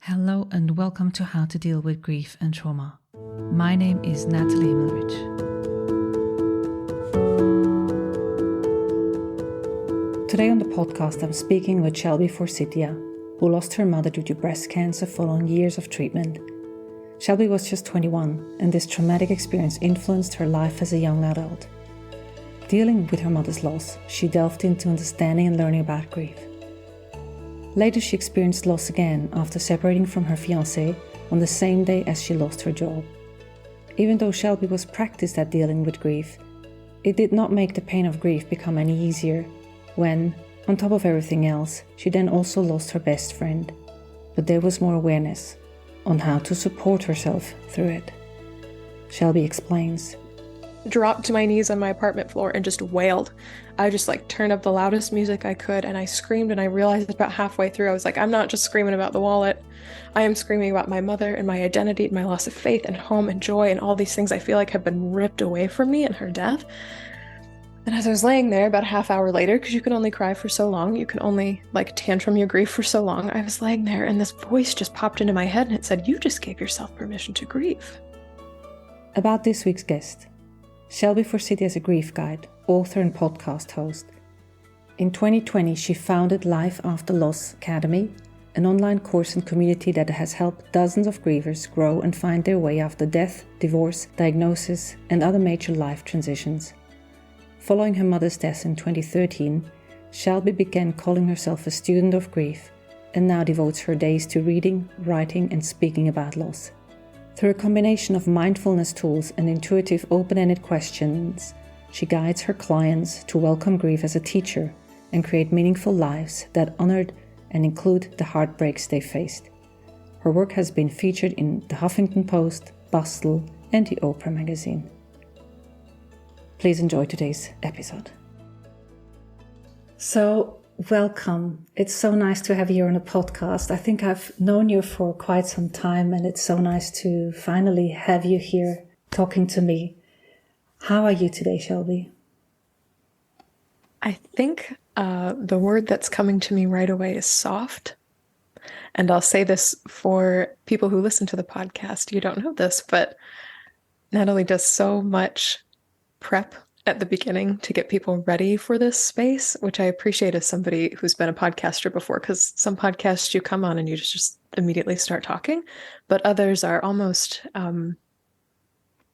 Hello and welcome to How to Deal with Grief and Trauma. My name is Natalie Himmelrich. Today on the podcast I'm speaking with Shelby Forsythia, who lost her mother due to breast cancer following years of treatment. Shelby was just 21 and this traumatic experience influenced her life as a young adult. Dealing with her mother's loss, she delved into understanding and learning about grief. Later, she experienced loss again after separating from her fiancé on the same day as she lost her job. Even though Shelby was practiced at dealing with grief, it did not make the pain of grief become any easier when, on top of everything else, she then also lost her best friend. But there was more awareness on how to support herself through it. Shelby explains. Dropped to my knees on my apartment floor and just wailed. I just turned up the loudest music I could and I screamed, and I realized about halfway through I was like, I'm not just screaming about the wallet. I am screaming about my mother and my identity and my loss of faith and home and joy and all these things I feel like have been ripped away from me in her death. And as I was laying there about a half hour later, because you can only cry for so long, you can only tantrum your grief for so long, I was laying there and this voice just popped into my head and it said, you just gave yourself permission to grieve. About this week's guest. Shelby Forsythia is a grief guide, author and podcast host. In 2020, she founded Life After Loss Academy, an online course and community that has helped dozens of grievers grow and find their way after death, divorce, diagnosis, and other major life transitions. Following her mother's death in 2013, Shelby began calling herself a student of grief and now devotes her days to reading, writing, and speaking about loss. Through a combination of mindfulness tools and intuitive open-ended questions, she guides her clients to welcome grief as a teacher and create meaningful lives that honored and include the heartbreaks they faced. Her work has been featured in the Huffington Post, Bustle, and the Oprah Magazine. Please enjoy today's episode. So, welcome. It's so nice to have you on a podcast. I think I've known you for quite some time and it's so nice to finally have you here talking to me. How are you today, Shelby? I think the word that's coming to me right away is soft. And I'll say this for people who listen to the podcast. You don't know this, but Natalie does so much prep at the beginning to get people ready for this space, which I appreciate as somebody who's been a podcaster before, because some podcasts you come on and you just immediately start talking, but others are almost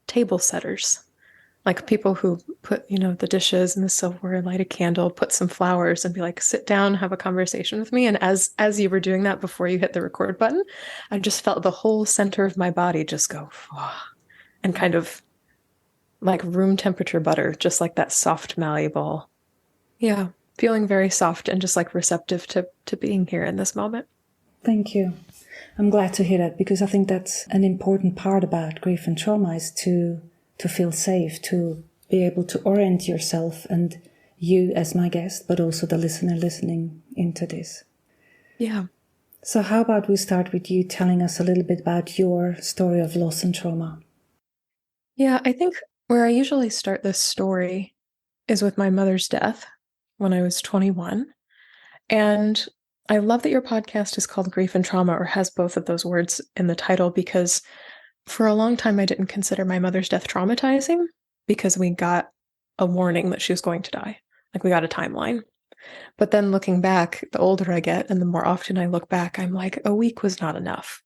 table setters, like people who put, the dishes and the silverware, light a candle, put some flowers and be like, sit down, have a conversation with me. And as you were doing that before you hit the record button, I just felt the whole center of my body just go, and kind of like room temperature butter, just like that soft, malleable. Yeah, feeling very soft and just receptive to being here in this moment. Thank you. I'm glad to hear that because I think that's an important part about grief and trauma is to feel safe, to be able to orient yourself and you as my guest, but also the listener listening into this. Yeah. So how about we start with you telling us a little bit about your story of loss and trauma? Yeah, I think where I usually start this story is with my mother's death when I was 21. And I love that your podcast is called Grief and Trauma, or has both of those words in the title, because for a long time I didn't consider my mother's death traumatizing because we got a warning that she was going to die. We got a timeline. But then looking back, the older I get and the more often I look back, I'm like, a week was not enough.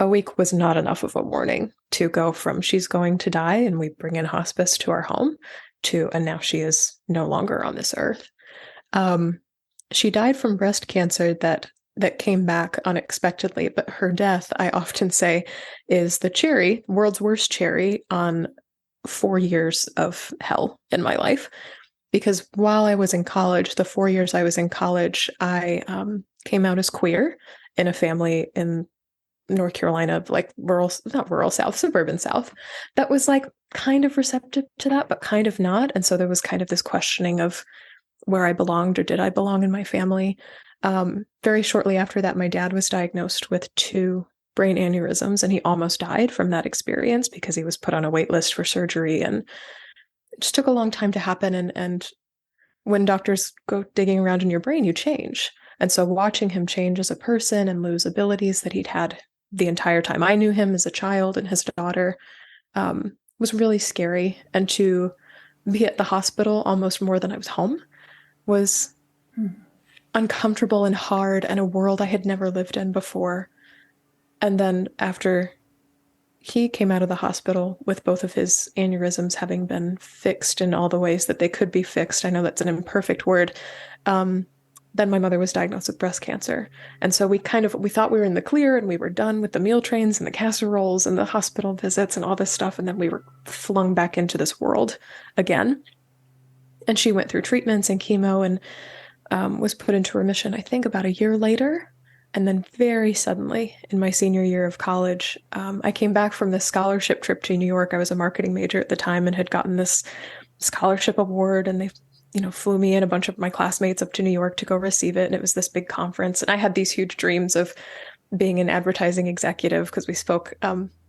A week was not enough of a warning to go from she's going to die and we bring in hospice to our home to, and now she is no longer on this earth. She died from breast cancer that came back unexpectedly, but her death, I often say, is the world's worst cherry on 4 years of hell in my life. Because while I was in college, the 4 years I was in college, I came out as queer in a family in North Carolina, suburban South, that was kind of receptive to that, but kind of not. And so there was kind of this questioning of where I belonged, or did I belong in my family? Very shortly after that, my dad was diagnosed with 2 brain aneurysms, and he almost died from that experience because he was put on a wait list for surgery, and it just took a long time to happen. And when doctors go digging around in your brain, you change. And so watching him change as a person and lose abilities that he'd had the entire time I knew him as a child and his daughter was really scary. And to be at the hospital almost more than I was home was uncomfortable and hard, and a world I had never lived in before. And then after he came out of the hospital with both of his aneurysms having been fixed in all the ways that they could be fixed, I know that's an imperfect word, then my mother was diagnosed with breast cancer. And so we thought we were in the clear and we were done with the meal trains and the casseroles and the hospital visits and all this stuff. And then we were flung back into this world again. And she went through treatments and chemo and was put into remission, I think, about a year later. And then very suddenly, in my senior year of college, I came back from this scholarship trip to New York. I was a marketing major at the time and had gotten this scholarship award, and they flew me and a bunch of my classmates up to New York to go receive it. And it was this big conference. And I had these huge dreams of being an advertising executive, because we spoke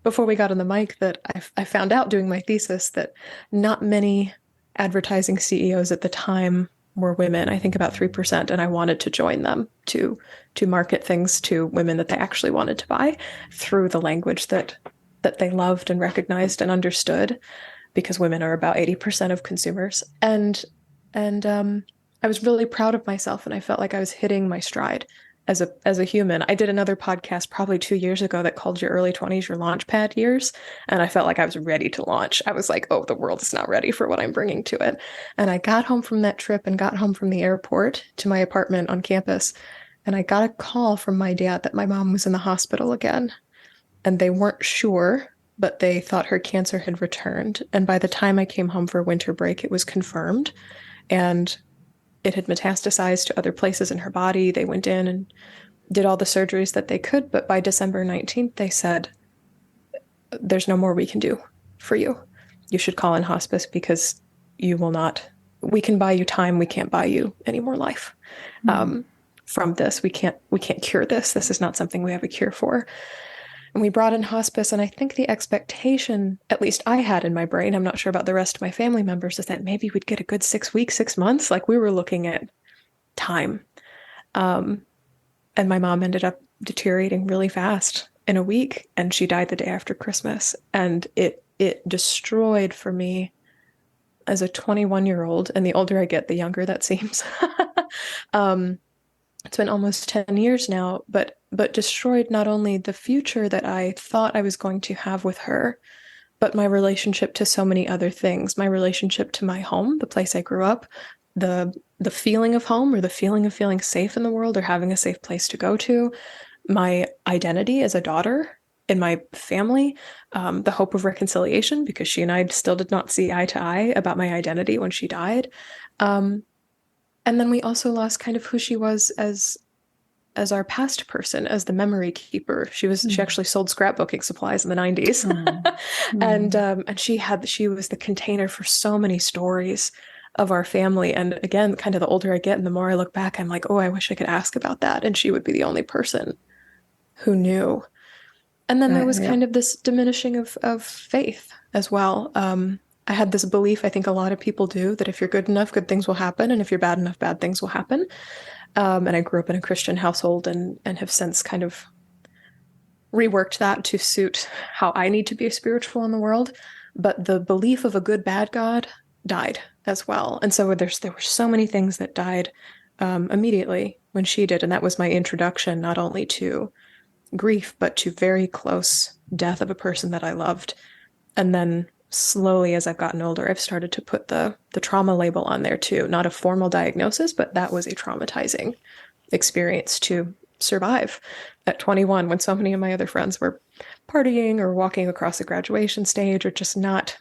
before we got on the mic that I found out doing my thesis that not many advertising CEOs at the time were women. I think about 3%. And I wanted to join them to market things to women that they actually wanted to buy through the language that they loved and recognized and understood, because women are about 80% of consumers. And I was really proud of myself, and I felt like I was hitting my stride as a human. I did another podcast probably 2 years ago that called your early 20s your launch pad years, and I felt like I was ready to launch. I was like, oh, the world is not ready for what I'm bringing to it. And I got home from that trip and got home from the airport to my apartment on campus, and I got a call from my dad that my mom was in the hospital again, and they weren't sure, but they thought her cancer had returned. And by the time I came home for winter break, it was confirmed. And it had metastasized to other places in her body. They went in and did all the surgeries that they could. But by December 19th, they said, there's no more we can do for you. You should call in hospice, because you will not, we can buy you time. We can't buy you any more life from this. We can't cure this. This is not something we have a cure for. And we brought in hospice, and I think the expectation, at least I had in my brain, I'm not sure about the rest of my family members, is that maybe we'd get a good 6 weeks, 6 months. Like, we were looking at time. And my mom ended up deteriorating really fast in a week, and she died the day after Christmas. And it destroyed for me as a 21-year-old, and the older I get, the younger that seems. It's been almost 10 years now, but destroyed not only the future that I thought I was going to have with her, but my relationship to so many other things. My relationship to my home, the place I grew up, the feeling of home, or the feeling of feeling safe in the world, or having a safe place to go to, my identity as a daughter in my family, the hope of reconciliation, because she and I still did not see eye to eye about my identity when she died. And then we also lost kind of who she was as our past person, as the memory keeper. She actually sold scrapbooking supplies in the 90s. And she was the container for so many stories of our family. And again, kind of the older I get and the more I look back, I'm like, oh, I wish I could ask about that. And she would be the only person who knew. And then there was kind of this diminishing of faith as well. I had this belief, I think a lot of people do, that if you're good enough, good things will happen. And if you're bad enough, bad things will happen. And I grew up in a Christian household and have since kind of reworked that to suit how I need to be spiritual in the world. But the belief of a good, bad God died as well. And so there were so many things that died immediately when she did. And that was my introduction, not only to grief, but to very close death of a person that I loved. And then slowly, as I've gotten older, I've started to put the trauma label on there too. Not a formal diagnosis, but that was a traumatizing experience to survive at 21, when so many of my other friends were partying or walking across the graduation stage, or just not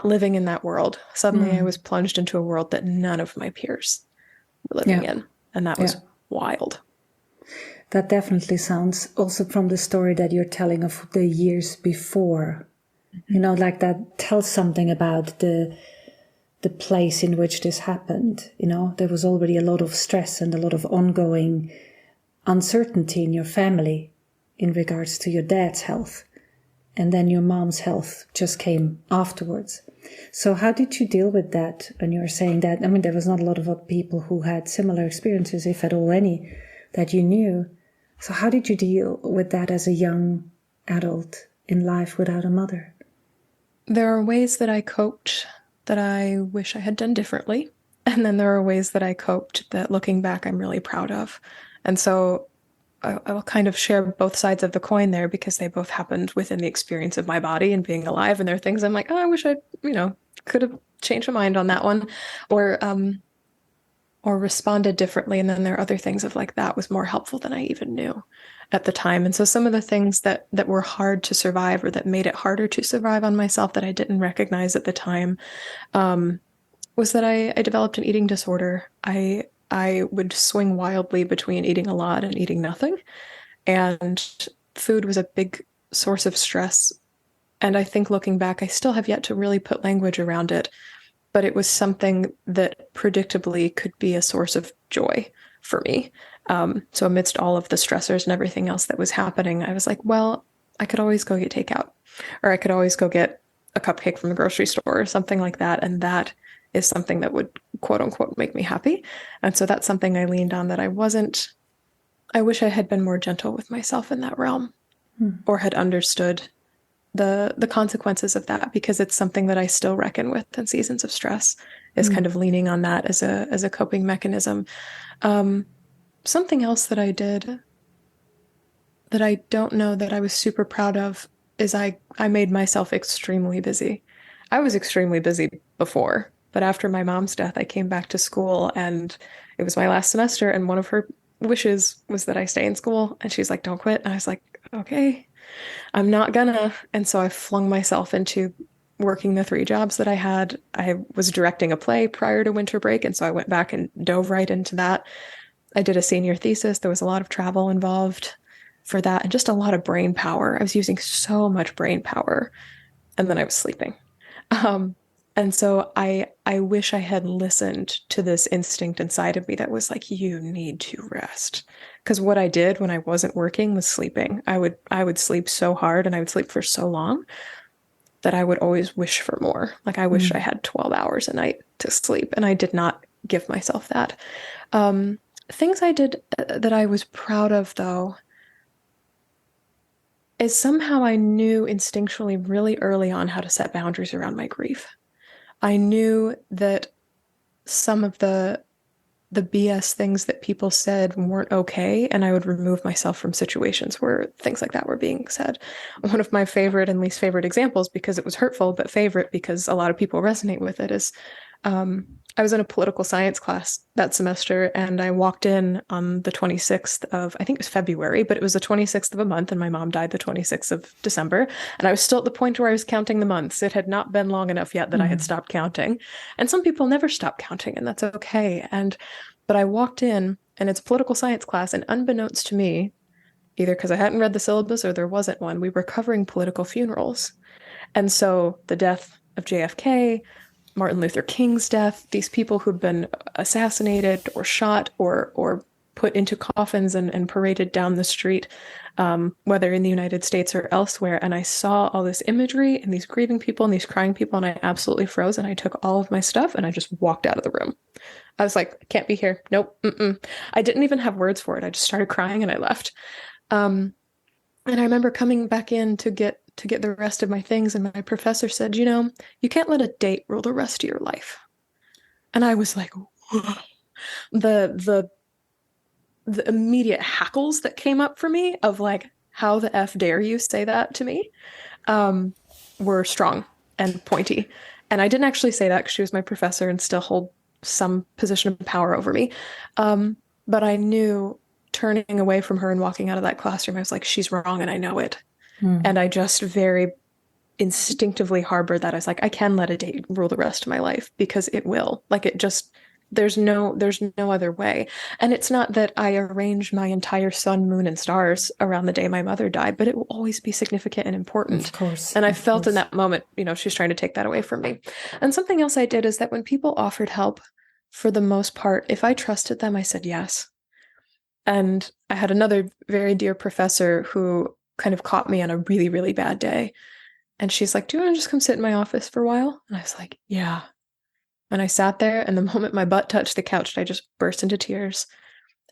living in that world. Suddenly I was plunged into a world that none of my peers were living in. And that was wild. That definitely sounds, also from the story that you're telling of the years before, like that tells something about the place in which this happened. There was already a lot of stress and a lot of ongoing uncertainty in your family in regards to your dad's health. And then your mom's health just came afterwards. So how did you deal with that? And you were saying that, I mean, there was not a lot of other people who had similar experiences, if at all any, that you knew. So how did you deal with that as a young adult in life without a mother? There are ways that I coped that I wish I had done differently. And then there are ways that I coped that, looking back, I'm really proud of. And so I will kind of share both sides of the coin there, because they both happened within the experience of my body and being alive. And there are things I'm like, oh, I wish I, could have changed my mind on that one, or responded differently. And then there are other things of like, that was more helpful than I even knew at the time. And so some of the things that were hard to survive, or that made it harder to survive on myself, that I didn't recognize at the time, was that I developed an eating disorder. I would swing wildly between eating a lot and eating nothing. And food was a big source of stress. And I think, looking back, I still have yet to really put language around it. But it was something that predictably could be a source of joy for me. So amidst all of the stressors and everything else that was happening, I was like, well, I could always go get takeout, or I could always go get a cupcake from the grocery store or something like that. And that is something that would, quote unquote, make me happy. And so that's something I leaned on, that I wish I had been more gentle with myself in that realm, or had understood the consequences of that, because it's something that I still reckon with in seasons of stress, is kind of leaning on that as a coping mechanism. Something else that I did that I don't know that I was super proud of is I made myself extremely busy. I was extremely busy before, but after my mom's death, I came back to school, and it was my last semester, and one of her wishes was that I stay in school, and she's like, don't quit. And I was like, okay, I'm not gonna. And so I flung myself into working the 3 jobs that I had. I was directing a play prior to winter break, and so I went back and dove right into that. I did a senior thesis. There was a lot of travel involved for that, and just a lot of brain power. I was using so much brain power, and then I was sleeping. And so I wish I had listened to this instinct inside of me that was like, you need to rest. Because what I did when I wasn't working was sleeping. I would sleep so hard, and I would sleep for so long, that I would always wish for more. Like, I wish I had 12 hours a night to sleep, and I did not give myself that. Things I did that I was proud of, though, is somehow I knew instinctually really early on how to set boundaries around my grief. I knew that some of the BS things that people said weren't okay, and I would remove myself from situations where things like that were being said. One of my favorite and least favorite examples, because it was hurtful, but favorite because a lot of people resonate with it, is I was in a political science class that semester, and I walked in on the 26th of, I think it was February, but it was the 26th of a month, and my mom died the 26th of December. And I was still at the point where I was counting the months. It had not been long enough yet that I had stopped counting. And some people never stop counting, and that's okay. But I walked in, and it's a political science class, and unbeknownst to me, either because I hadn't read the syllabus or there wasn't one, we were covering political funerals. And so the death of JFK, Martin Luther King's death, these people who've been assassinated or shot or put into coffins and paraded down the street, whether in the United States or elsewhere. And I saw all this imagery and these grieving people and these crying people, and I absolutely froze, and I took all of my stuff and I just walked out of the room. I was like, I can't be here. Nope. I didn't even have words for it. I just started crying and I left. And I remember coming back in to get the rest of my things, and my professor said, you can't let a date rule the rest of your life. And I was like, the immediate hackles that came up for me of like, how the F dare you say that to me, were strong and pointy. And I didn't actually say that because she was my professor and still hold some position of power over me. But I knew, turning away from her and walking out of that classroom, I was like, she's wrong, and I know it. And I just very instinctively harbored that. I was like, I can let a date rule the rest of my life, because it will. Like, it just, there's no other way. And it's not that I arrange my entire sun, moon, and stars around the day my mother died, but it will always be significant and important. Of course. And I felt in that moment, she's trying to take that away from me. And something else I did is that when people offered help, for the most part, if I trusted them, I said yes. And I had another very dear professor who kind of caught me on a really, really bad day. And she's like, do you want to just come sit in my office for a while? And I was like, yeah. And I sat there, and the moment my butt touched the couch, I just burst into tears.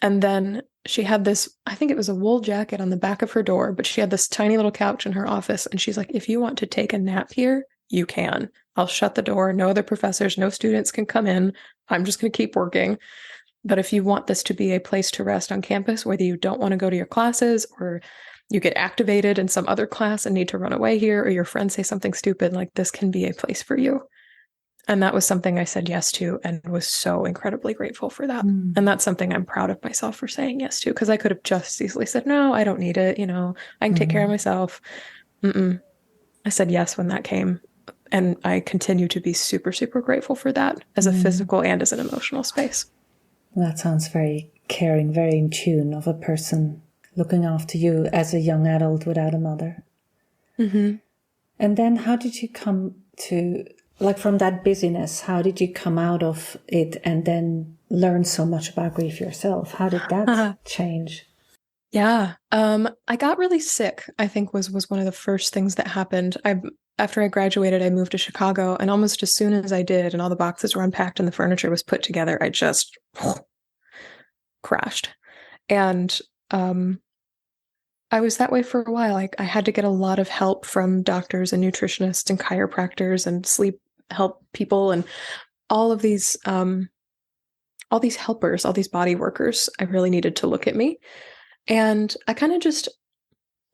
And then she had this, I think it was a wool jacket on the back of her door, but she had this tiny little couch in her office. And she's like, if you want to take a nap here, you can. I'll shut the door. No other professors, no students can come in. I'm just going to keep working. But if you want this to be a place to rest on campus, whether you don't want to go to your classes or you get activated in some other class and need to run away here, or your friends say something stupid, like this can be a place for you. And that was something I said yes to and was so incredibly grateful for that. And that's something I'm proud of myself for saying yes to, because I could have just easily said, no, I don't need it. I can take care of myself. I said yes when that came. And I continue to be super, super grateful for that as a physical and as an emotional space. That sounds very caring, very in tune of a person looking after you as a young adult without a mother. And then how did you come to... like from that busyness, how did you come out of it and then learn so much about grief yourself? How did that change? Yeah. I got really sick, I think was one of the first things that happened. After I graduated, I moved to Chicago, and almost as soon as I did and all the boxes were unpacked and the furniture was put together, I just crashed. And I was that way for a while. I had to get a lot of help from doctors and nutritionists and chiropractors and sleep help people and all these helpers, all these body workers. I really needed to look at me. And I kind of just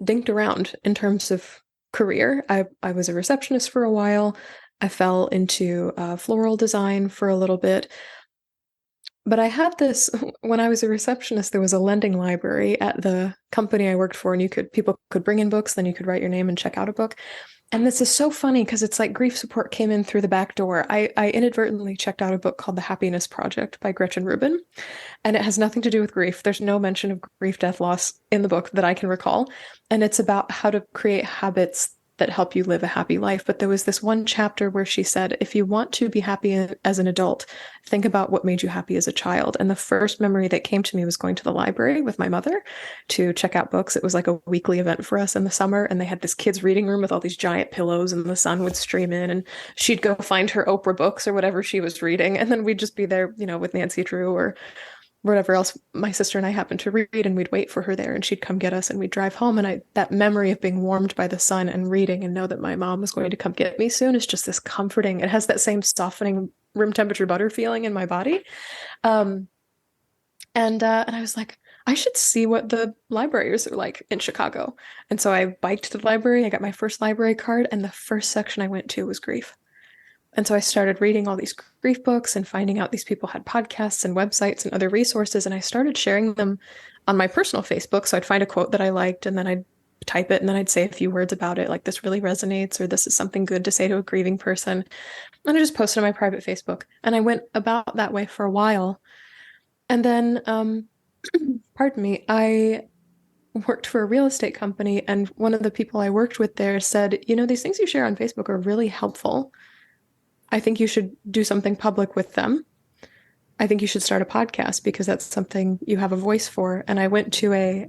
dinked around in terms of career. I was a receptionist for a while. I fell into floral design for a little bit. But I had this, when I was a receptionist, there was a lending library at the company I worked for, and people could bring in books, then you could write your name and check out a book. And this is so funny because it's like grief support came in through the back door. I inadvertently checked out a book called The Happiness Project by Gretchen Rubin, and it has nothing to do with grief. There's no mention of grief, death, loss in the book that I can recall. And it's about how to create habits that help you live a happy life. But there was this one chapter where she said, if you want to be happy as an adult, think about what made you happy as a child. And the first memory that came to me was going to the library with my mother to check out books. It was like a weekly event for us in the summer. And they had this kids' reading room with all these giant pillows, and the sun would stream in, and she'd go find her Oprah books or whatever she was reading. And then we'd just be there, with Nancy Drew or whatever else my sister and I happened to read, and we'd wait for her there, and she'd come get us, and we'd drive home. And that memory of being warmed by the sun and reading and know that my mom was going to come get me soon is just this comforting. It has that same softening room temperature butter feeling in my body. And I was like, I should see what the libraries are like in Chicago. And so I biked to the library. I got my first library card, and the first section I went to was grief. And so I started reading all these grief books and finding out these people had podcasts and websites and other resources. And I started sharing them on my personal Facebook. So I'd find a quote that I liked, and then I'd type it, and then I'd say a few words about it, like this really resonates, or this is something good to say to a grieving person. And I just posted on my private Facebook. And I went about that way for a while. And then, pardon me, I worked for a real estate company. And one of the people I worked with there said, these things you share on Facebook are really helpful. I think you should do something public with them. I think you should start a podcast because that's something you have a voice for. And I went to a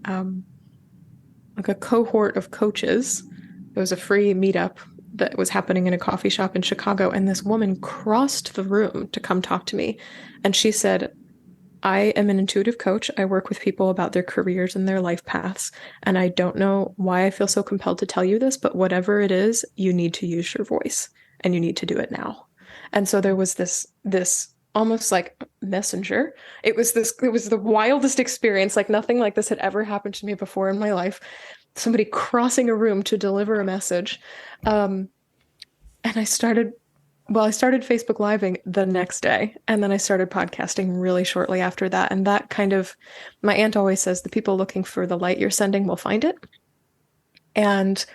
cohort of coaches. It was a free meetup that was happening in a coffee shop in Chicago. And this woman crossed the room to come talk to me. And she said, I am an intuitive coach. I work with people about their careers and their life paths. And I don't know why I feel so compelled to tell you this, but whatever it is, you need to use your voice, and you need to do it now. And so there was this almost like messenger. It was the wildest experience. Like nothing like this had ever happened to me before in my life. Somebody crossing a room to deliver a message. And I started Facebook Living the next day. And then I started podcasting really shortly after that. And that my aunt always says, the people looking for the light you're sending will find it. And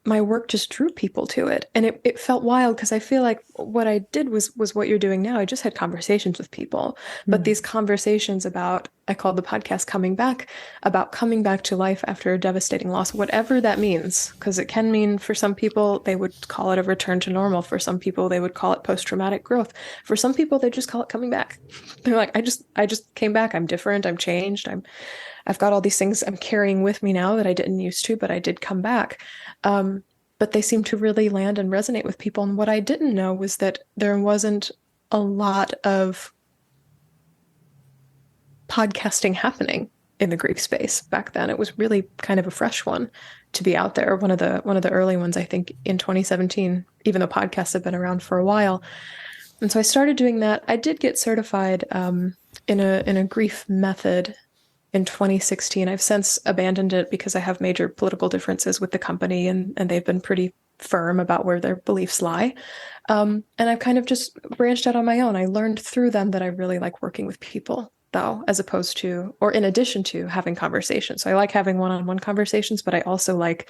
my work just drew people to it. And it felt wild because I feel like what I did was what you're doing now. I just had conversations with people, but these conversations I called the podcast Coming Back, about coming back to life after a devastating loss, whatever that means. Because it can mean, for some people, they would call it a return to normal. For some people, they would call it post-traumatic growth. For some people, they just call it coming back. They're like, I just came back. I'm different. I'm changed. I've got all these things I'm carrying with me now that I didn't used to, but I did come back. And but they seem to really land and resonate with people. And what I didn't know was that there wasn't a lot of podcasting happening in the grief space back then. It was really kind of a fresh one to be out there. One of the early ones, I think, in 2017, even though podcasts have been around for a while. And so I started doing that. I did get certified in a grief method in 2016. I've since abandoned it because I have major political differences with the company, and they've been pretty firm about where their beliefs lie. And I've kind of just branched out on my own. I learned through them that I really like working with people, though, as opposed to, or in addition to, having conversations. So I like having one-on-one conversations, but I also like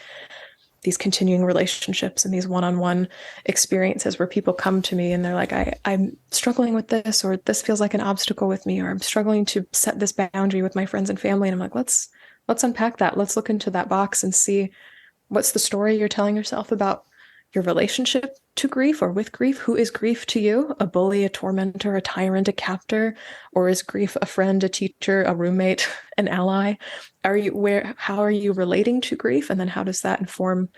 these continuing relationships and these one-on-one experiences where people come to me and they're like, I'm struggling with this, or this feels like an obstacle with me, or I'm struggling to set this boundary with my friends and family. And I'm like, let's unpack that. Let's look into that box and see what's the story you're telling yourself about your relationship to grief or with grief. Who is grief to you? A bully, a tormentor, a tyrant, a captor? Or is grief a friend, a teacher, a roommate, an ally? How are you relating to grief? And then how does that inform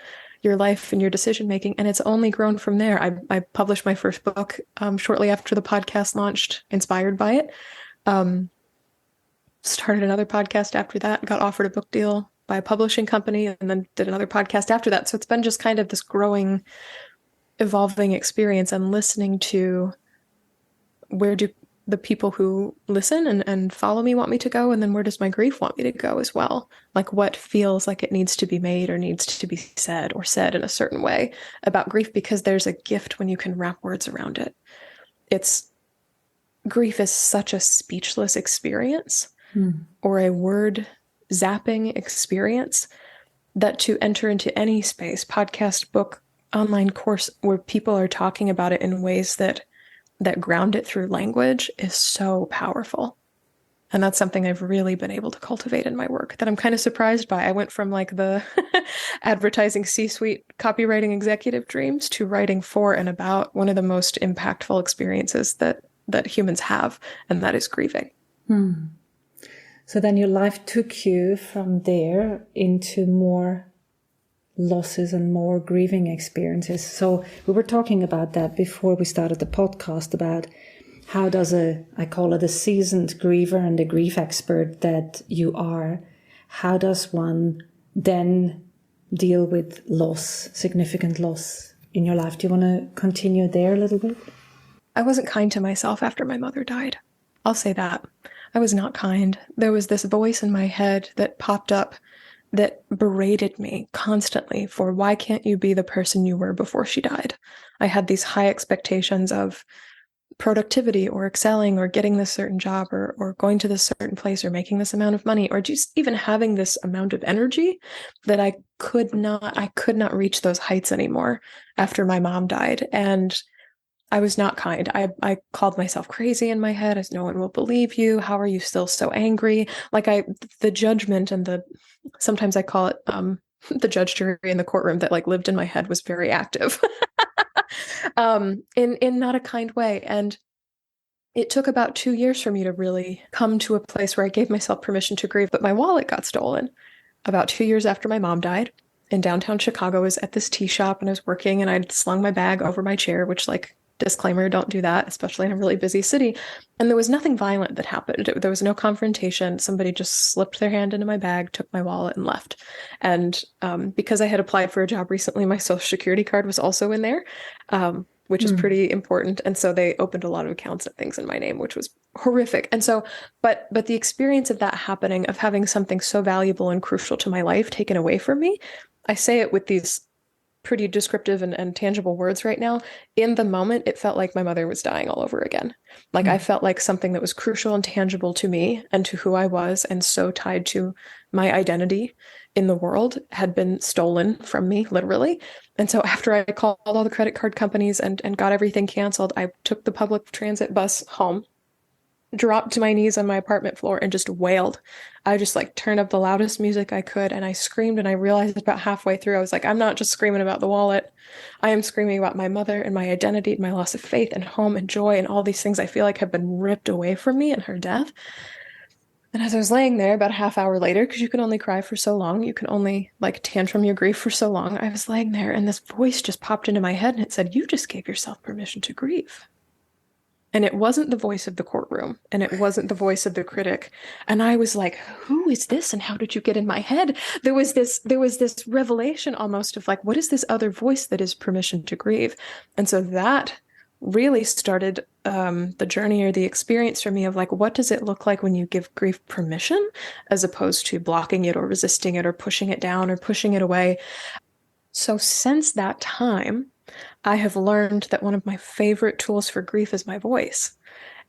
your life and your decision making? And it's only grown from there. I published my first book shortly after the podcast launched, inspired by it. Started another podcast after that, got offered a book deal by a publishing company, and then did another podcast after that. So it's been just kind of this growing, evolving experience, and listening to where do the people who listen and follow me want me to go, and then where does my grief want me to go as well? Like, what feels like it needs to be made or needs to be said, or said in a certain way about grief, because there's a gift when you can wrap words around it. Grief is such a speechless experience, or a word zapping experience, that to enter into any space, podcast, book, online course, where people are talking about it in ways that ground it through language, is so powerful. And that's something I've really been able to cultivate in my work, that I'm kind of surprised by. I went from like the advertising C-suite copywriting executive dreams to writing for and about one of the most impactful experiences that humans have, and that is grieving. So then your life took you from there into more losses and more grieving experiences. So we were talking about that before we started the podcast, about how does I call it a seasoned griever and a grief expert that you are, how does one then deal with loss, significant loss in your life? Do you want to continue there a little bit? I wasn't kind to myself after my mother died. I'll say that. I was not kind. There was this voice in my head that popped up that berated me constantly for, why can't you be the person you were before she died? I had these high expectations of productivity, or excelling, or getting this certain job, or going to this certain place, or making this amount of money, or just even having this amount of energy, that I could not reach those heights anymore after my mom died. And I was not kind. I called myself crazy in my head, as no one will believe you. How are you still so angry? Like, the judgment and sometimes I call it the judge, jury in the courtroom that like lived in my head was very active in not a kind way. And it took about 2 years for me to really come to a place where I gave myself permission to grieve. But my wallet got stolen about 2 years after my mom died in downtown Chicago. I was at this tea shop and I was working, and I'd slung my bag over my chair, which, like, disclaimer, don't do that, especially in a really busy city. And there was nothing violent that happened. There was no confrontation. Somebody just slipped their hand into my bag, took my wallet, and left. And because I had applied for a job recently, my Social Security card was also in there, which is pretty important. And so they opened a lot of accounts and things in my name, which was horrific. And so, but the experience of that happening, of having something so valuable and crucial to my life taken away from me, I say it with these pretty descriptive and tangible words right now. In the moment, it felt like my mother was dying all over again. Like, I felt like something that was crucial and tangible to me and to who I was, and so tied to my identity in the world, had been stolen from me, literally. And so after I called all the credit card companies and got everything canceled, I took the public transit bus home, dropped to my knees on my apartment floor, and just wailed. I just like turned up the loudest music I could, and I screamed. And I realized about halfway through, I was like, I'm not just screaming about the wallet. I am screaming about my mother and my identity and my loss of faith and home and joy and all these things I feel like have been ripped away from me in her death. And as I was laying there about a half hour later, because you can only cry for so long, you can only like tantrum your grief for so long, I was laying there and this voice just popped into my head and it said, "You just gave yourself permission to grieve." And it wasn't the voice of the courtroom, and it wasn't the voice of the critic. And I was like, who is this? And how did you get in my head? There was this revelation almost of like, what is this other voice that is permission to grieve? And so that really started the journey or the experience for me of like, what does it look like when you give grief permission, as opposed to blocking it or resisting it or pushing it down or pushing it away? So since that time, I have learned that one of my favorite tools for grief is my voice.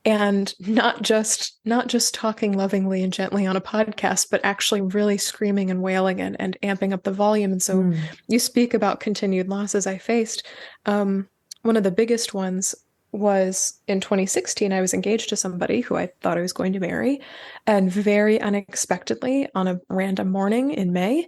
And not just talking lovingly and gently on a podcast, but actually really screaming and wailing and amping up the volume. And so you speak about continued losses I faced. One of the biggest ones was in 2016. I was engaged to somebody who I thought I was going to marry. And very unexpectedly, on a random morning in May,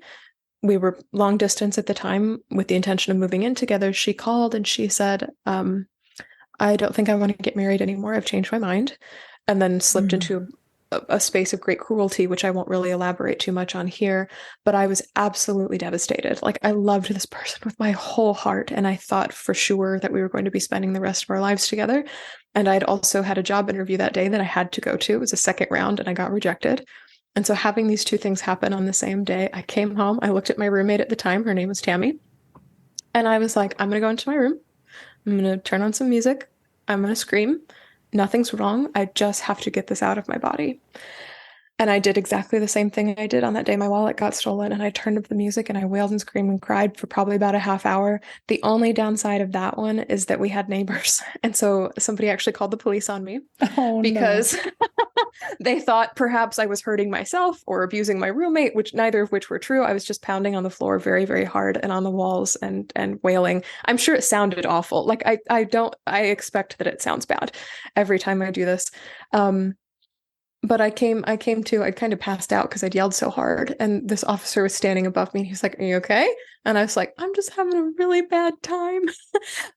we were long distance at the time with the intention of moving in together. She called and she said, I don't think I want to get married anymore. I've changed my mind. And then slipped into a space of great cruelty, which I won't really elaborate too much on here. But I was absolutely devastated. Like, I loved this person with my whole heart. And I thought for sure that we were going to be spending the rest of our lives together. And I'd also had a job interview that day that I had to go to. It was a second round and I got rejected. And so having these two things happen on the same day, I came home, I looked at my roommate at the time, her name was Tammy, and I was like, I'm going to go into my room, I'm going to turn on some music, I'm going to scream, nothing's wrong, I just have to get this out of my body. And I did exactly the same thing I did on that day. My wallet got stolen and I turned up the music and I wailed and screamed and cried for probably about a half hour. The only downside of that one is that we had neighbors. And so somebody actually called the police on me because they thought perhaps I was hurting myself or abusing my roommate, which neither of which were true. I was just pounding on the floor very, very hard and on the walls and wailing. I'm sure it sounded awful. Like I expect that it sounds bad every time I do this. But I came to, I kind of passed out because I'd yelled so hard. And this officer was standing above me and he's like, "Are you okay?" And I was like, "I'm just having a really bad time."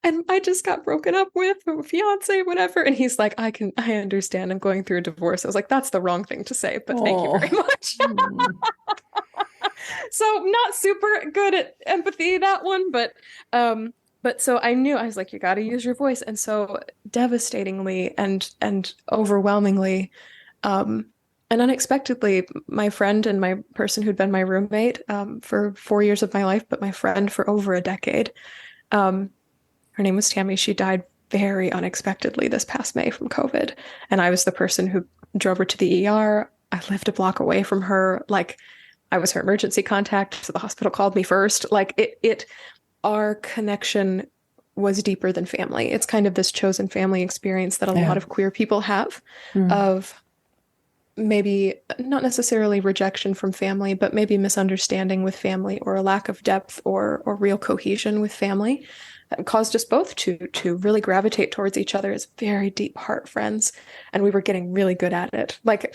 And I just got broken up with a fiance, whatever. And he's like, I understand. I'm going through a divorce. I was like, that's the wrong thing to say, but thank you very much. So not super good at empathy, that one, but so I knew, I was like, you got to use your voice. And so devastatingly and overwhelmingly, and unexpectedly, my friend and my person who'd been my roommate for 4 years of my life, but my friend for over a decade, her name was Tammy. She died very unexpectedly this past May from COVID. And I was the person who drove her to the ER. I lived a block away from her. Like, I was her emergency contact. So the hospital called me first. Like, our connection was deeper than family. It's kind of this chosen family experience that a lot of queer people have of maybe not necessarily rejection from family, but maybe misunderstanding with family or a lack of depth or real cohesion with family that caused us both to really gravitate towards each other as very deep heart friends. And we were getting really good at it. Like,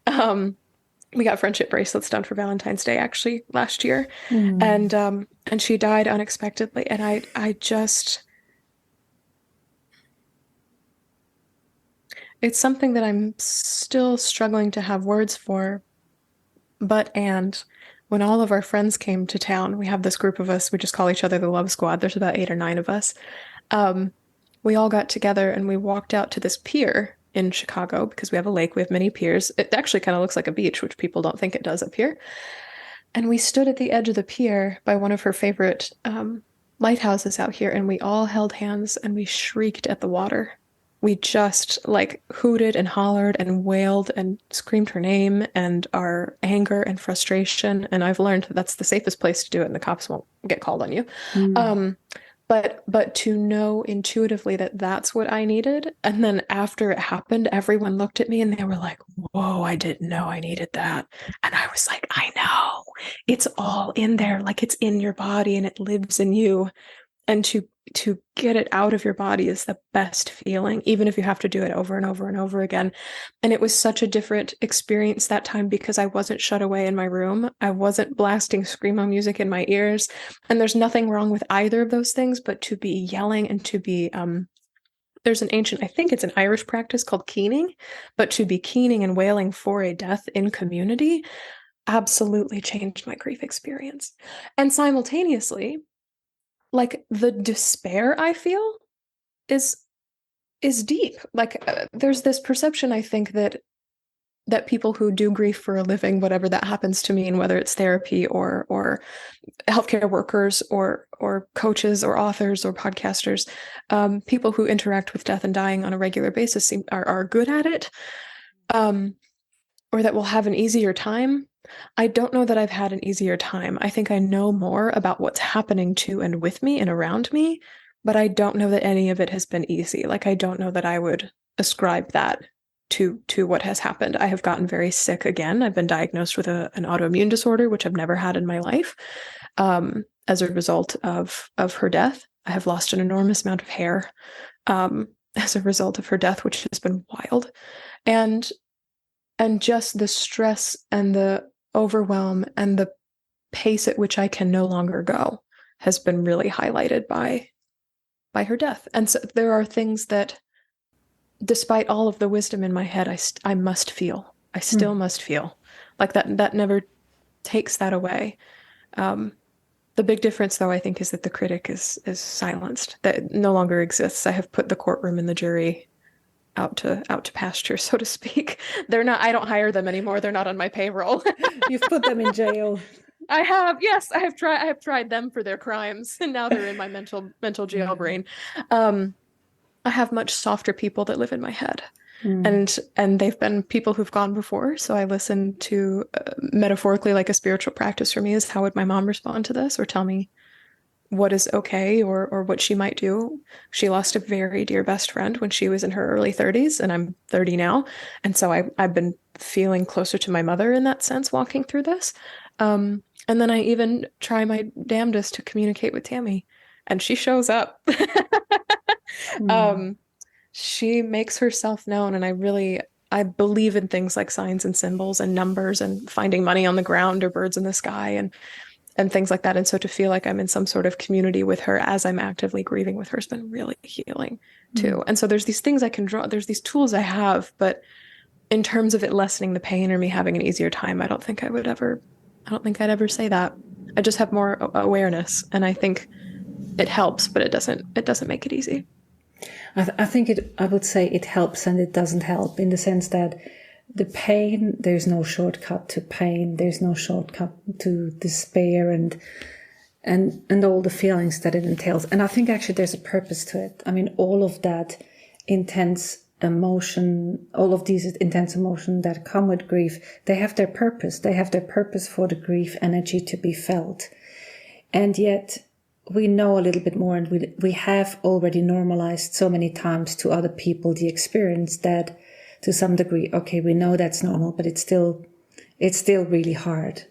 we got friendship bracelets done for Valentine's Day actually last year. And she died unexpectedly. And I just, it's something that I'm still struggling to have words for. And when all of our friends came to town, we have this group of us, we just call each other the Love Squad. There's about 8 or 9 of us. We all got together and we walked out to this pier in Chicago because we have a lake, we have many piers. It actually kind of looks like a beach, which people don't think it does up here. And we stood at the edge of the pier by one of her favorite lighthouses out here, and we all held hands and we shrieked at the water. We just like hooted and hollered and wailed and screamed her name and our anger and frustration. And I've learned that's the safest place to do it and the cops won't get called on you. But to know intuitively that that's what I needed. And then after it happened, everyone looked at me and they were like, "Whoa, I didn't know I needed that." And I was like, I know, it's all in there. Like, it's in your body and it lives in you. And to get it out of your body is the best feeling, even if you have to do it over and over and over again. And it was such a different experience that time because I wasn't shut away in my room. I wasn't blasting screamo music in my ears. And there's nothing wrong with either of those things, but to be yelling and to be there's an ancient, I think it's an Irish practice called keening, but to be keening and wailing for a death in community absolutely changed my grief experience. And simultaneously, like the despair I feel is deep. Like there's this perception, I think, that people who do grief for a living, whatever that happens to mean, whether it's therapy or healthcare workers or coaches or authors or podcasters, people who interact with death and dying on a regular basis are good at it, or that will have an easier time. I don't know that I've had an easier time. I think I know more about what's happening to and with me and around me, but I don't know that any of it has been easy. Like, I don't know that I would ascribe that to what has happened. I have gotten very sick again. I've been diagnosed with an autoimmune disorder, which I've never had in my life, as a result of her death. I have lost an enormous amount of hair as a result of her death, which has been wild. And just the stress and the overwhelm and the pace at which I can no longer go has been really highlighted by her death. And so there are things that, despite all of the wisdom in my head, I must feel. I still must feel. Like that never takes that away. The big difference, though, I think, is that the critic is silenced. That no longer exists. I have put the courtroom and the jury out to pasture, so to speak. They're not. I don't hire them anymore. They're not on my payroll. You've put them in jail. I have. Yes, I have tried them for their crimes, and now they're in my mental jail brain. I have much softer people that live in my head. And they've been people who've gone before. So I listen to, metaphorically, like a spiritual practice for me is, how would my mom respond to this, or tell me what is okay, or what she might do. She lost a very dear best friend when she was in her early 30s, and I'm 30 now. And so I've been feeling closer to my mother in that sense, walking through this. And then I even try my damnedest to communicate with Tammy, and she shows up. She makes herself known, and I believe in things like signs and symbols and numbers and finding money on the ground or birds in the sky and things like that. And so to feel like I'm in some sort of community with her as I'm actively grieving with her has been really healing too. And so there's these things I can draw, there's these tools I have, but in terms of it lessening the pain or me having an easier time, I don't think I'd ever say that. I just have more awareness, and I think it helps, but it doesn't make it easy. I would say it helps and it doesn't help, in the sense that the pain, there's no shortcut to pain. There's no shortcut to despair and all the feelings that it entails. And I think actually there's a purpose to it. I mean, all of that intense emotion, all of these intense emotions that come with grief, they have their purpose. They have their purpose for the grief energy to be felt. And yet we know a little bit more, and we have already normalized so many times to other people the experience that, to some degree, okay, we know that's normal, but it's still really hard.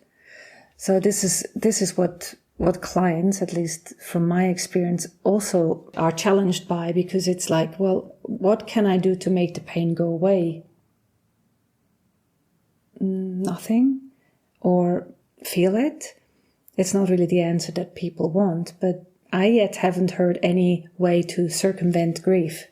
So this is what clients, at least from my experience, also are challenged by, because it's like, well, what can I do to make the pain go away? Nothing. Or feel it. It's not really the answer that people want, but I yet haven't heard any way to circumvent grief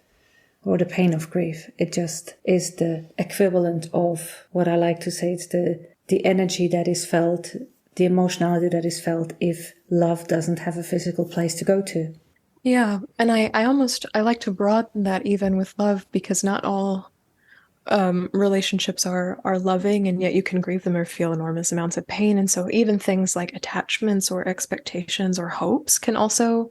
or the pain of grief. It just is the equivalent of what I like to say. It's the energy that is felt, the emotionality that is felt if love doesn't have a physical place to go to. Yeah, and I like to broaden that even with love, because not all relationships are loving, and yet you can grieve them or feel enormous amounts of pain. And so even things like attachments or expectations or hopes can also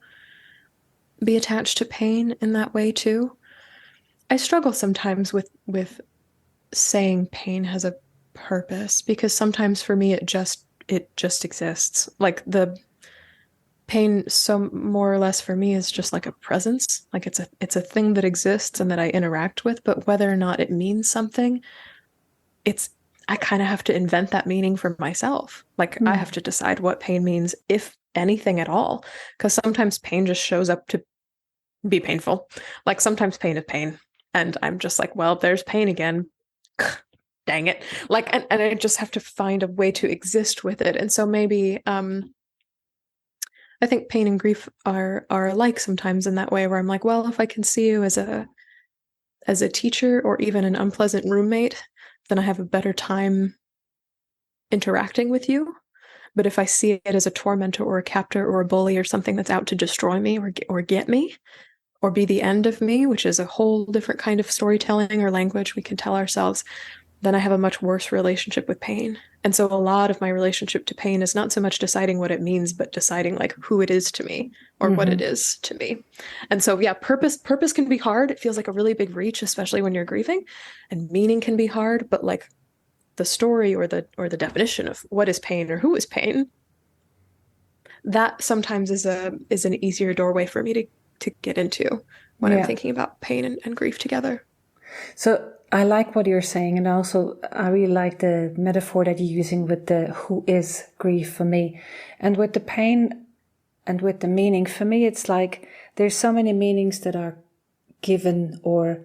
be attached to pain in that way too. I struggle sometimes with saying pain has a purpose, because sometimes for me it just exists. Like the pain, so more or less for me, is just like a presence. Like it's a thing that exists and that I interact with, but whether or not it means something, I kind of have to invent that meaning for myself. Like I have to decide what pain means, if anything at all, because sometimes pain just shows up to be painful. Like sometimes pain is pain, and I'm just like, well, there's pain again. Dang it. Like, and I just have to find a way to exist with it. And so maybe I think pain and grief are alike sometimes in that way, where I'm like, well, if I can see you as a as a teacher or even an unpleasant roommate, then I have a better time interacting with you. But if I see it as a tormentor or a captor or a bully or something that's out to destroy me or get me or be the end of me, which is a whole different kind of storytelling or language we can tell ourselves, then I have a much worse relationship with pain. And so a lot of my relationship to pain is not so much deciding what it means, but deciding like who it is to me or what it is to me. And so, yeah, purpose can be hard. It feels like a really big reach, especially when you're grieving, and meaning can be hard, but like the story or the definition of what is pain or who is pain, that sometimes is an easier doorway for me to get into when I'm thinking about pain and grief together. So I like what you're saying, and also I really like the metaphor that you're using with the who is grief for me. And with the pain and with the meaning, for me it's like there's so many meanings that are given or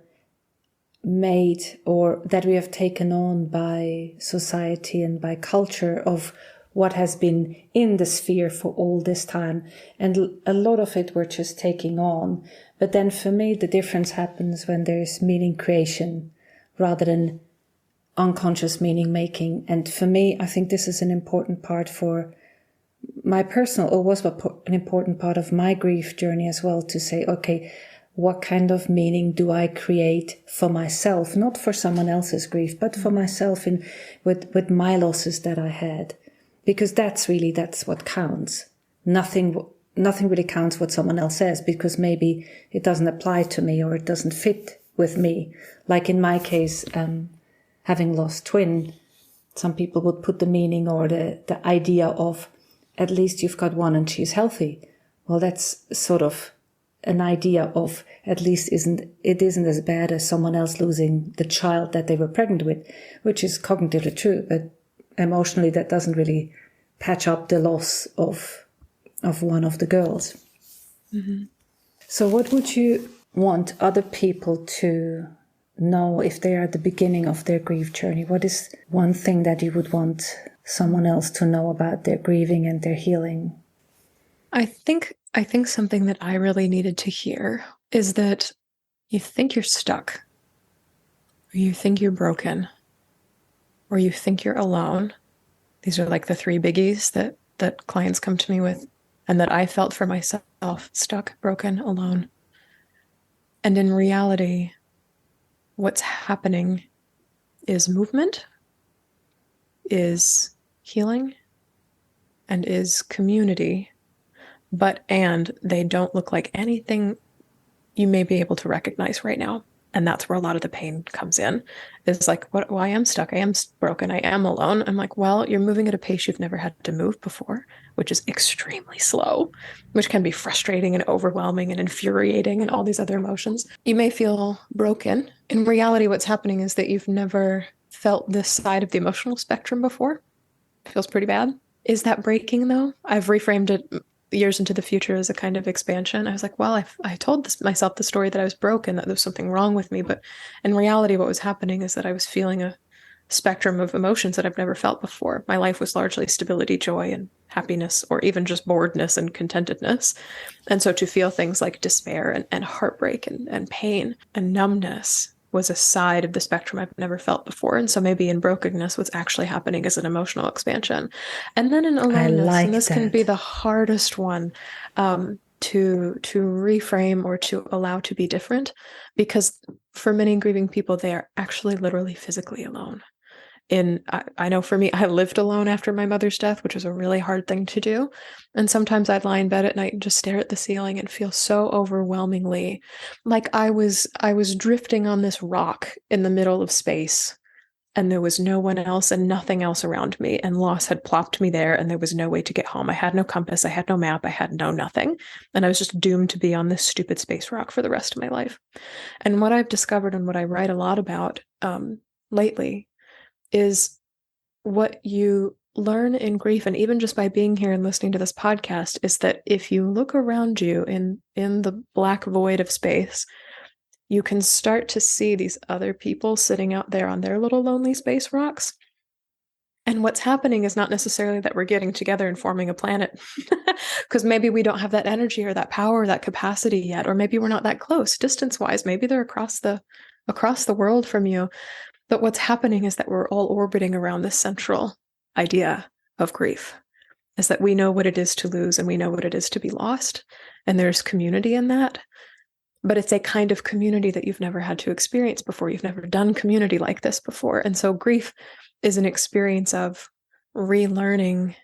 made or that we have taken on by society and by culture of what has been in the sphere for all this time. And a lot of it we're just taking on. But then for me, the difference happens when there's meaning creation rather than unconscious meaning making. And for me, I think this is an important part for my personal, or was an important part of my grief journey as well, to say, okay, what kind of meaning do I create for myself? Not for someone else's grief, but for myself with my losses that I had. Because that's what counts. Nothing really counts what someone else says, because maybe it doesn't apply to me or it doesn't fit with me. Like in my case, having lost twin, some people would put the meaning or the idea of at least you've got one and she's healthy. Well, that's sort of an idea of at least it isn't as bad as someone else losing the child that they were pregnant with, which is cognitively true, but emotionally that doesn't really patch up the loss of one of the girls. Mm-hmm. So what would you want other people to know if they are at the beginning of their grief journey? What is one thing that you would want someone else to know about their grieving and their healing? I think something that I really needed to hear is that you think you're stuck, or you think you're broken, or you think you're alone. These are like the three biggies that clients come to me with, and that I felt for myself: stuck, broken, alone. And in reality, what's happening is movement, is healing, and is community. And they don't look like anything you may be able to recognize right now. And that's where a lot of the pain comes in. It's like, well, I am stuck. I am broken. I am alone. I'm like, well, you're moving at a pace you've never had to move before, which is extremely slow, which can be frustrating and overwhelming and infuriating and all these other emotions. You may feel broken. In reality, what's happening is that you've never felt this side of the emotional spectrum before. It feels pretty bad. Is that breaking, though? I've reframed it years into the future as a kind of expansion. I was like, well, I told myself the story that I was broken, that there was something wrong with me. But in reality, what was happening is that I was feeling a spectrum of emotions that I've never felt before. My life was largely stability, joy, and happiness, or even just boredness and contentedness. And so to feel things like despair and heartbreak and pain and numbness was a side of the spectrum I've never felt before. And so maybe in brokenness, what's actually happening is an emotional expansion. And then in aloneness, and this can be the hardest one to reframe or to allow to be different, because for many grieving people, they are actually literally physically alone. I know for me, I lived alone after my mother's death, which was a really hard thing to do. And sometimes I'd lie in bed at night and just stare at the ceiling and feel so overwhelmingly like I was drifting on this rock in the middle of space, and there was no one else and nothing else around me, and loss had plopped me there, and there was no way to get home. I had no compass, I had no map, I had no nothing, and I was just doomed to be on this stupid space rock for the rest of my life. And what I've discovered, and what I write a lot about lately, is what you learn in grief, and even just by being here and listening to this podcast, is that if you look around you in the black void of space, you can start to see these other people sitting out there on their little lonely space rocks. And what's happening is not necessarily that we're getting together and forming a planet, because maybe we don't have that energy or that power or that capacity yet, or maybe we're not that close distance-wise. Maybe they're across the across the world from you. But what's happening is that we're all orbiting around this central idea of grief, is that we know what it is to lose and we know what it is to be lost. And there's community in that. But it's a kind of community that you've never had to experience before. You've never done community like this before. And so grief is an experience of relearning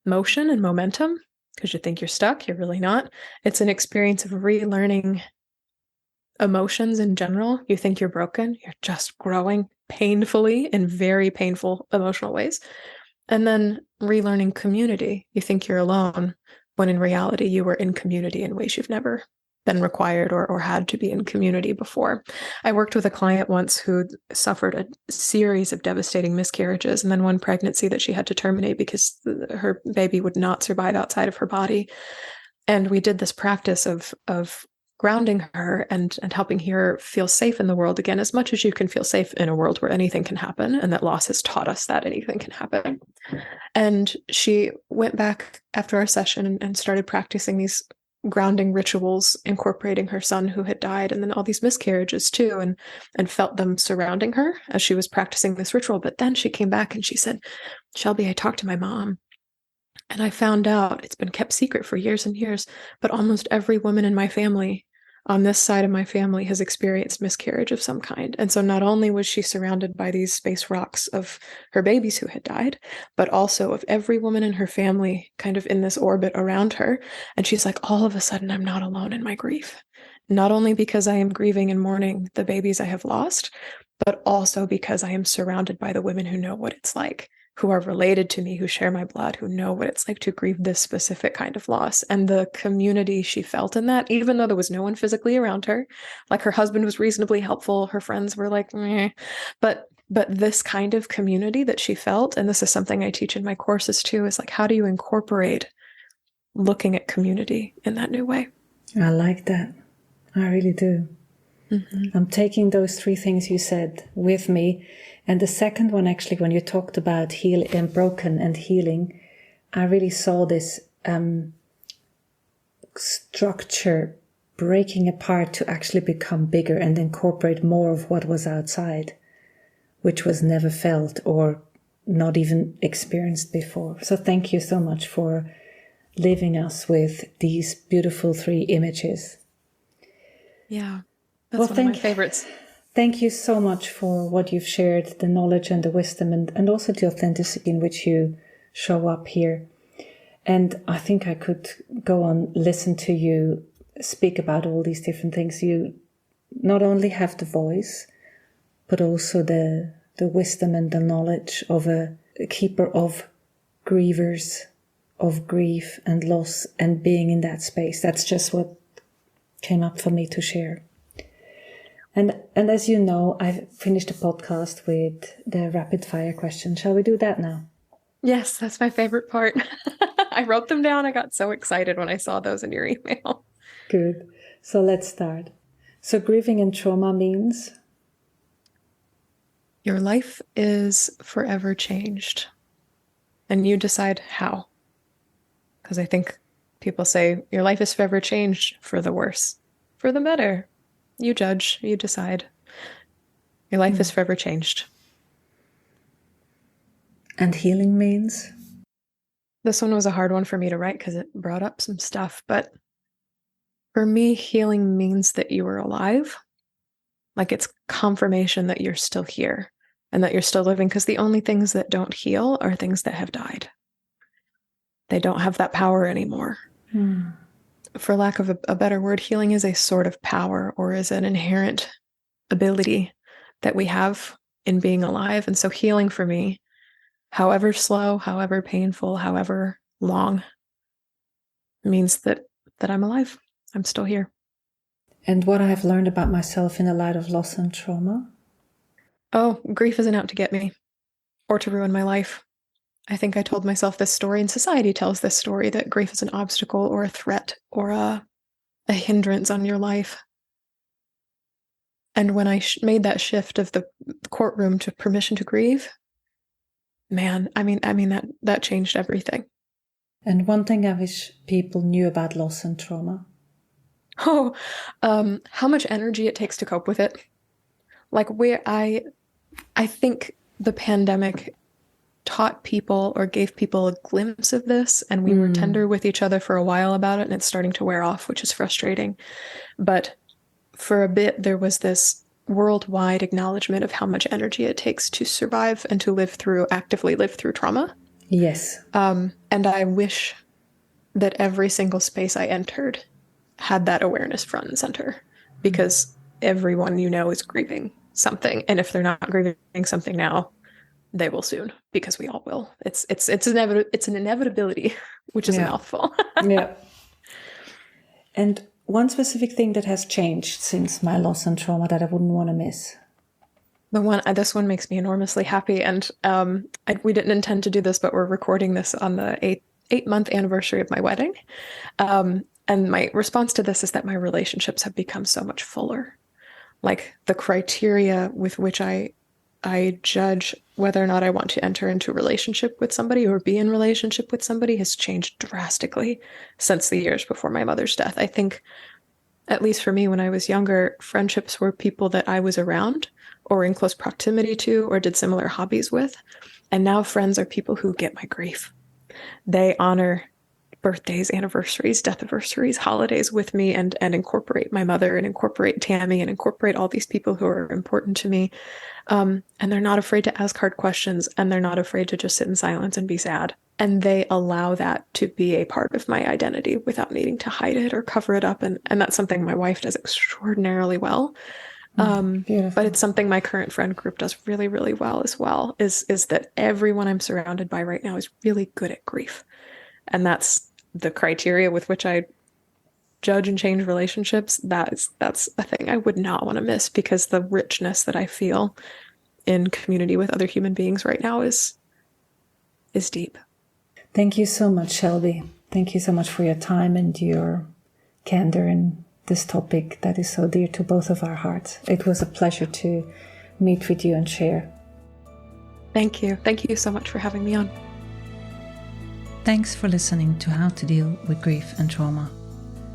motion and momentum, because you think you're stuck, you're really not. It's an experience of relearning emotions in general. You think you're broken, you're just growing painfully in very painful emotional ways. And then relearning community. You think you're alone, when in reality you were in community in ways you've never been required or had to be in community before. I worked with a client once who suffered a series of devastating miscarriages and then one pregnancy that she had to terminate because her baby would not survive outside of her body. And we did this practice of grounding her and helping her feel safe in the world again, as much as you can feel safe in a world where anything can happen, and that loss has taught us that anything can happen. And she went back after our session and started practicing these grounding rituals, incorporating her son who had died, and then all these miscarriages too, and felt them surrounding her as she was practicing this ritual. But then she came back and she said, Shelby, I talked to my mom, and I found out, it's been kept secret for years and years, but almost every woman in my family, on this side of my family, has experienced miscarriage of some kind. And so not only was she surrounded by these space rocks of her babies who had died, but also of every woman in her family kind of in this orbit around her. And she's like, all of a sudden, I'm not alone in my grief. Not only because I am grieving and mourning the babies I have lost, but also because I am surrounded by the women who know what it's like, who are related to me, who share my blood, who know what it's like to grieve this specific kind of loss. And the community she felt in that, even though there was no one physically around her, like her husband was reasonably helpful, her friends were like, meh. But this kind of community that she felt, and this is something I teach in my courses too, is like, how do you incorporate looking at community in that new way? I like that. I really do. Mm-hmm. I'm taking those three things you said with me. And the second one, actually, when you talked about heal and broken and healing, I really saw this structure breaking apart to actually become bigger and incorporate more of what was outside, which was never felt or not even experienced before. So thank you so much for leaving us with these beautiful three images. Yeah, that's one of my favorites. Thank you so much for what you've shared, the knowledge and the wisdom, and also the authenticity in which you show up here. And I think I could go on, listen to you speak about all these different things. You not only have the voice, but also the wisdom and the knowledge of a keeper of grievers, of grief and loss, and being in that space. That's just what came up for me to share. And as you know, I've finished the podcast with the rapid fire question. Shall we do that now? Yes, that's my favorite part. I wrote them down. I got so excited when I saw those in your email. Good. So let's start. So grieving and trauma means? Your life is forever changed. And you decide how. Because I think people say your life is forever changed for the worse, for the better. You judge, you decide. Your life is forever changed. And healing means? This one was a hard one for me to write because it brought up some stuff. But for me, healing means that you are alive. Like it's confirmation that you're still here and that you're still living, because the only things that don't heal are things that have died. They don't have that power anymore. For lack of a better word, healing is a sort of power, or is an inherent ability that we have in being alive. And so healing for me, however slow, however painful, however long, means that I'm alive. I'm still here. And what I have learned about myself in the light of loss and trauma? Oh, grief isn't out to get me or to ruin my life. I think I told myself this story, and society tells this story, that grief is an obstacle or a threat or a hindrance on your life. And when I made that shift of the courtroom to permission to grieve, man, I mean that changed everything. And one thing I wish people knew about loss and trauma. How much energy it takes to cope with it. Like I think the pandemic taught people or gave people a glimpse of this, and we were tender with each other for a while about it, and it's starting to wear off, which is frustrating. But for a bit, there was this worldwide acknowledgement of how much energy it takes to survive and to actively live through trauma. Yes. And I wish that every single space I entered had that awareness front and center, because everyone is grieving something. And if they're not grieving something now, they will soon, because we all will. It's an inevitability, which is a mouthful. Yeah. And one specific thing that has changed since my loss and trauma that I wouldn't want to miss. This one makes me enormously happy. And we didn't intend to do this, but we're recording this on the 8-month anniversary of my wedding. And my response to this is that my relationships have become so much fuller. Like, the criteria with which I judge whether or not I want to enter into a relationship with somebody or be in relationship with somebody has changed drastically since the years before my mother's death. I think, at least for me, when I was younger, friendships were people that I was around or in close proximity to or did similar hobbies with. And now friends are people who get my grief. They honor birthdays, anniversaries, death anniversaries, holidays with me, and incorporate my mother and incorporate Tammy and incorporate all these people who are important to me. And they're not afraid to ask hard questions, and they're not afraid to just sit in silence and be sad. And they allow that to be a part of my identity without needing to hide it or cover it up. And that's something my wife does extraordinarily well. But it's something my current friend group does really, really well as well, is that everyone I'm surrounded by right now is really good at grief. And that's the criteria with which I judge and change relationships. That's a thing I would not want to miss, because the richness that I feel in community with other human beings right now is deep. Thank you so much, Shelby. Thank you so much for your time and your candor in this topic that is so dear to both of our hearts. It was a pleasure to meet with you and share. Thank you. Thank you so much for having me on. Thanks for listening to How to Deal with Grief and Trauma.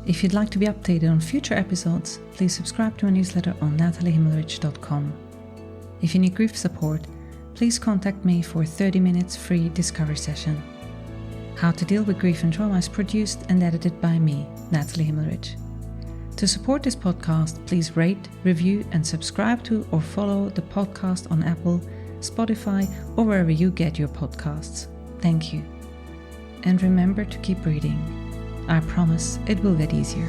If you'd like to be updated on future episodes, please subscribe to my newsletter on nataliehimmelrich.com. If you need grief support, please contact me for a 30 minutes free discovery session. How to Deal with Grief and Trauma is produced and edited by me, Natalie Himmelrich. To support this podcast, please rate, review, and subscribe to or follow the podcast on Apple, Spotify, or wherever you get your podcasts. Thank you. And remember to keep breathing. I promise it will get easier.